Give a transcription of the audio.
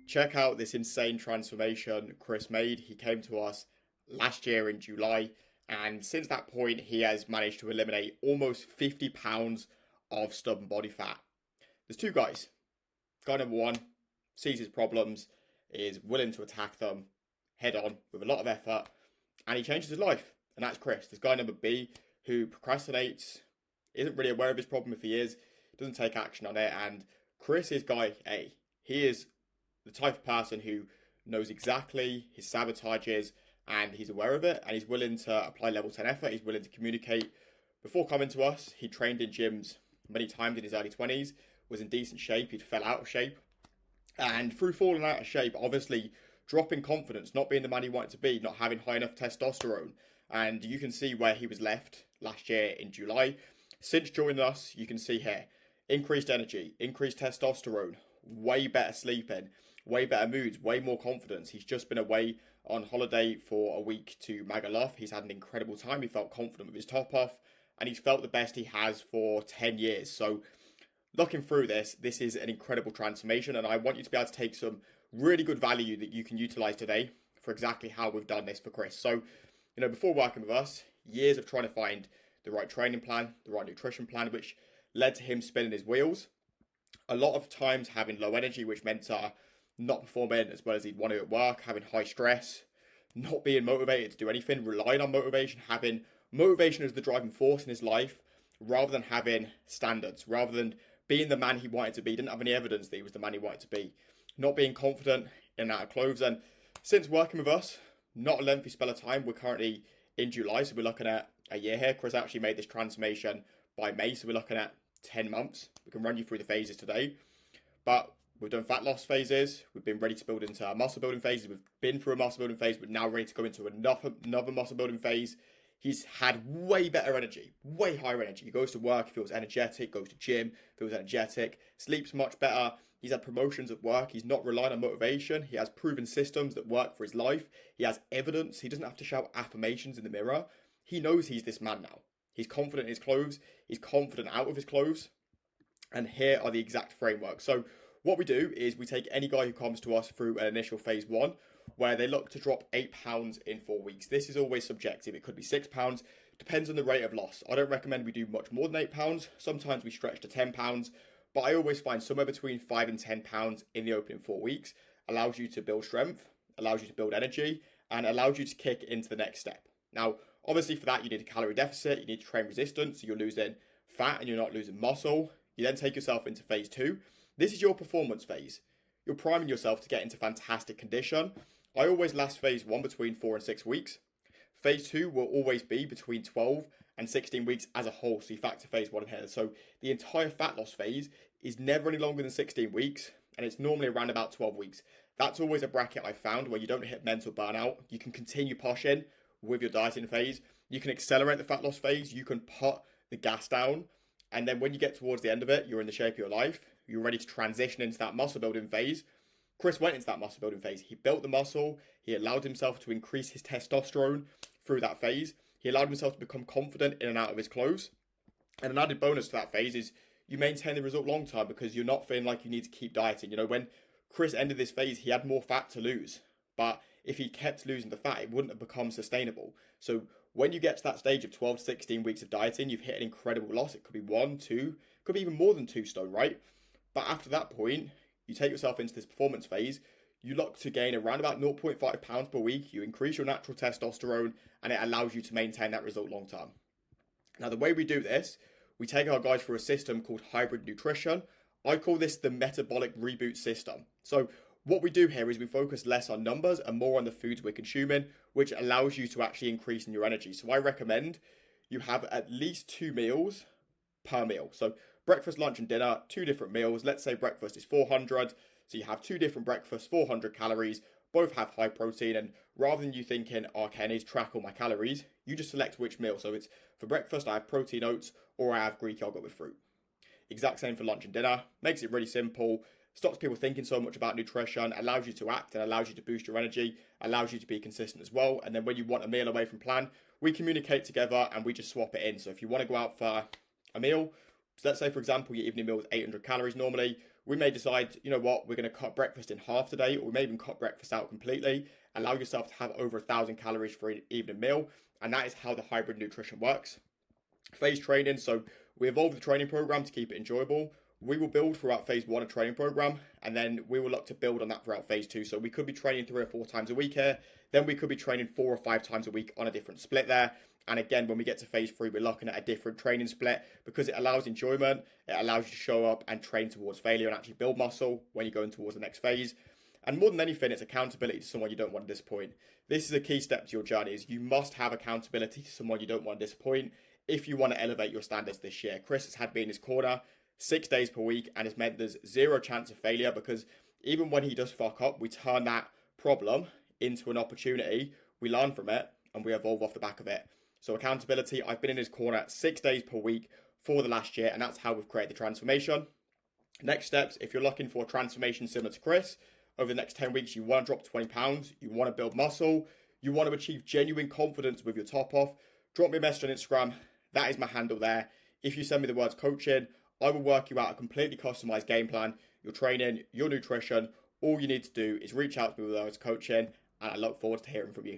Check out this insane transformation Chris made. He came to us last year in July, and since that point, he has managed to eliminate almost 50 pounds of stubborn body fat. There's two guys. Guy number one sees his problems, is willing to attack them head on with a lot of effort, and he changes his life. And that's Chris. There's guy number B who procrastinates, isn't really aware of his problem if he is, doesn't take action on it. And Chris is guy A. He is the type of person who knows exactly his sabotages and he's aware of it and he's willing to apply level 10 effort. He's willing to communicate. Before coming to us, he trained in gyms many times in his early 20s, was in decent shape. He'd fell out of shape. And through falling out of shape, obviously dropping confidence, not being the man he wanted to be, not having high enough testosterone. And you can see where he was left last year in July. Since joining us, you can see here, increased energy, increased testosterone, way better sleeping, way better moods, way more confidence. He's just been away on holiday for a week to Magaluf. He's had an incredible time. He felt confident with his top off and he's felt the best he has for 10 years. So looking through this is an incredible transformation, and I want you to be able to take some really good value that you can utilize today for exactly how we've done this for Chris. So, before working with us, years of trying to find the right training plan, the right nutrition plan, which led to him spinning his wheels. A lot of times having low energy, which meant not performing as well as he'd want to at work, having high stress, not being motivated to do anything, relying on motivation, having motivation as the driving force in his life, rather than having standards, rather than being the man he wanted to be. He didn't have any evidence that he was the man he wanted to be. Not being confident in and out of clothes. And since working with us, not a lengthy spell of time, we're currently in July, so we're looking at a year here. Chris actually made this transformation by May, so we're looking at 10 months. We can run you through the phases today. But we've done fat loss phases. We've been ready to build into muscle building phases. We've been through a muscle building phase. We're now ready to go into another muscle building phase. He's had way better energy, way higher energy. He goes to work, feels energetic, goes to gym, feels energetic, sleeps much better. He's had promotions at work. He's not relying on motivation. He has proven systems that work for his life. He has evidence. He doesn't have to shout affirmations in the mirror. He knows he's this man now. He's confident in his clothes. He's confident out of his clothes. And here are the exact framework. So what we do is we take any guy who comes to us through an initial phase one, where they look to drop 8 pounds in 4 weeks. This is always subjective. It could be 6 pounds, depends on the rate of loss. I don't recommend we do much more than 8 pounds. Sometimes we stretch to 10 pounds, but I always find somewhere between 5 and 10 pounds in the opening 4 weeks allows you to build strength, allows you to build energy, and allows you to kick into the next step. Now, obviously for that, you need a calorie deficit, you need to train resistance, so you're losing fat and you're not losing muscle. You then take yourself into phase two. This is your performance phase. You're priming yourself to get into fantastic condition. I always last phase one between 4 and 6 weeks. Phase two will always be between 12 and 16 weeks as a whole. So you factor phase one in here. So the entire fat loss phase is never any longer than 16 weeks. And it's normally around about 12 weeks. That's always a bracket I found where you don't hit mental burnout. You can continue pushing with your dieting phase. You can accelerate the fat loss phase. You can put the gas down. And then when you get towards the end of it, you're in the shape of your life. You're ready to transition into that muscle building phase. Chris went into that muscle building phase. He built the muscle. He allowed himself to increase his testosterone through that phase. He allowed himself to become confident in and out of his clothes. And an added bonus to that phase is you maintain the result long term because you're not feeling like you need to keep dieting. When Chris ended this phase, he had more fat to lose. But if he kept losing the fat, it wouldn't have become sustainable. So when you get to that stage of 12 to 16 weeks of dieting, you've hit an incredible loss. It could be 1, 2, could be even more than 2 stone, right? But after that point, you take yourself into this performance phase, you look to gain around about 0.5 pounds per week, you increase your natural testosterone, and it allows you to maintain that result long term. Now, the way we do this, we take our guys through a system called hybrid nutrition. I call this the metabolic reboot system. So what we do here is we focus less on numbers and more on the foods we're consuming, which allows you to actually increase in your energy. So I recommend you have at least 2 meals per meal. So breakfast, lunch, and dinner, 2 different meals. Let's say breakfast is 400. So you have 2 different breakfasts, 400 calories, both have high protein. And rather than you thinking, okay, I need to track all my calories, you just select which meal. So it's for breakfast, I have protein oats or I have Greek yogurt with fruit. Exact same for lunch and dinner. Makes it really simple. Stops people thinking so much about nutrition, allows you to act and allows you to boost your energy, allows you to be consistent as well. And then when you want a meal away from plan, we communicate together and we just swap it in. So if you want to go out for a meal, so let's say, for example, your evening meal is 800 calories normally. we may decide, you know what, we're going to cut breakfast in half today, or we may even cut breakfast out completely. Allow yourself to have over 1,000 calories for an evening meal. And that is how the hybrid nutrition works. Phase training. So we evolve the training program to keep it enjoyable. We will build throughout phase one a training program, and then we will look to build on that throughout phase two. So we could be training 3 or 4 times a week here. Then we could be training 4 or 5 times a week on a different split there. And again, when we get to phase three, we're looking at a different training split because it allows enjoyment. It allows you to show up and train towards failure and actually build muscle when you're going towards the next phase. And more than anything, it's accountability to someone you don't want to disappoint. This is a key step to your journey, is you must have accountability to someone you don't want to disappoint if you want to elevate your standards this year. Chris has had me in his corner 6 days per week, and it's meant there's zero chance of failure, because even when he does fuck up, we turn that problem into an opportunity, we learn from it, and we evolve off the back of it. So accountability, I've been in his corner 6 days per week for the last year, and that's how we've created the transformation. Next steps, if you're looking for a transformation similar to Chris, over the next 10 weeks, you want to drop 20 pounds, you want to build muscle, you want to achieve genuine confidence with your top off, drop me a message on Instagram. That is my handle there. If you send me the words coaching, I will work you out a completely customized game plan, your training, your nutrition. All you need to do is reach out to me with the words coaching, and I look forward to hearing from you.